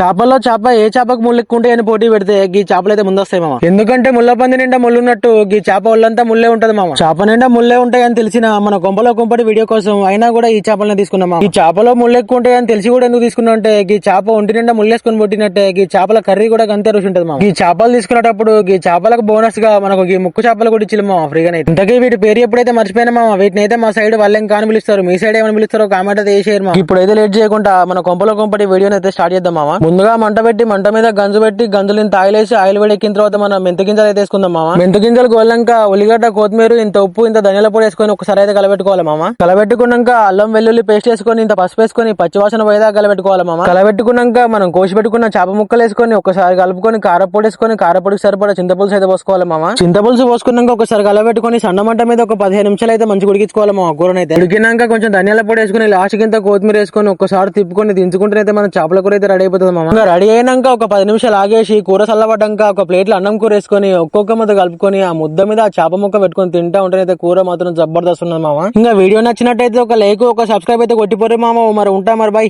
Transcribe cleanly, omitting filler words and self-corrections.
చేపల్లో చేప ఏ చేపకు ముళ్ళెక్కుంటే అని పోటీ పెడితే గీ చేపలు అయితే ముందొస్తాయి మామ. ఎందుకంటే ముళ్ళ పంది నిండా ముళ్ళున్నట్టు గీ చేప ఒళ్ళంతా ముళ్ళే ఉంటది మామ. చేప నిండా ముళ్ళే ఉంటాయి అని తెలిసిన మన కొంపలో కొంపటి వీడియో కోసం అయినా కూడా ఈ చేపలను తీసుకున్నాం. ఈ చేపలో ముళ్ళెక్కుంటాయి అని తెలిసి కూడా ఎందుకు తీసుకున్నా అంటే గీ చేప ఒంటి నిండా ముళ్ళేసుకొని పుట్టినట్టే గీ చేపల కర్రీ కూడా అంతే రుచి ఉంటది మామ. ఈ చేపలు తీసుకునేటప్పుడు గీ చేపలకు బోనస్ గా మనకు ఈ ముక్కు చేపలు కూడా ఇచ్చి మామ ఫ్రీగా. ఇంతకీ వీటి పేరు ఎప్పుడైతే మర్చిపోయినా మామ, వీటిని అయితే మా సైడ్ వాళ్ళేం కాని పిలుస్తారు, మీ సైడ్ ఏమని పిలుస్తారో కామెంట్ అయితే వేసేయరు మామ. ఇప్పుడైతే లేట్ చేయకుండా మన కొంపలో కొంపటి వీడియోని అయితే స్టార్ట్ చేద్దాం మామ. ముందుగా మంట పెట్టి మంట మీద గంజు పెట్టి గంజులు ఇంత ఆయిల్ వేసి ఆయిల్ వేడెక్కిన తర్వాత మనం మెంతు గింజలు అయితే వేసుకుందాం మామ. మెంతు గింజలు గోల్లాక ఉల్లిగడ్డ కొత్తిమీర ఇంత ఉప్పు ఇంత ధనియాల పొడి వేసుకొని ఒకసారి అయితే కలబెట్టుకోవాలి మామ. కలబెట్టుకున్నాక అల్లం వెల్లుల్లి పేస్ట్ వేసుకొని ఇంత పసుపు వేసుకొని పచ్చివాసన పోయేదా కలబెట్టుకోవాలి మామ. కలబెట్టుకున్నాక మనం కోసి పెట్టుకున్న చేప ముక్కలు వేసుకొని ఒకసారి కలుపుకొని కారపొడి వేసుకొని కారపొడికి సరిపడా చింతపులుసు అయితే పోసుకోవాలి మామ. చింతపులుసు పోసుకున్నాక ఒకసారి కలబెట్టుకొని సన్న మంట మీద ఒక 15 నిమిషాలు అయితే మంచి ఉడికించుకోవాలి మామ. కూరనైతే ఉడికినాక కొంచెం ధనియాల పొడి వేసుకొని లాస్ట్ కింద కొత్తిమీర వేసుకొని ఒకసారి తిప్పుకొని దించుకుంటే మన చేపల కూర అయితే రెడీ అయిపోతుంది మామ. రెడీ అయినాక ఒక 10 నిమిషాలు ఆగేసి కూర చల్లబడ్డాక ఒక ప్లేట్లో అన్నం కూర వేసుకొని ఒక్కొక్క ముద్ద కలుపుకొని ఆ ముద్ద మీద ఆ చేప ముక్క పెట్టుకొని తింటా ఉంటేనైతే కూర మాత్రం జబర్దస్త్ ఉన్నది మామ. ఇంకా వీడియో నచ్చినట్టయితే ఒక లైక్ ఒక సబ్స్క్రైబ్ అయితే కొట్టిపోరే మామ. మరి ఉంటా మరి బై.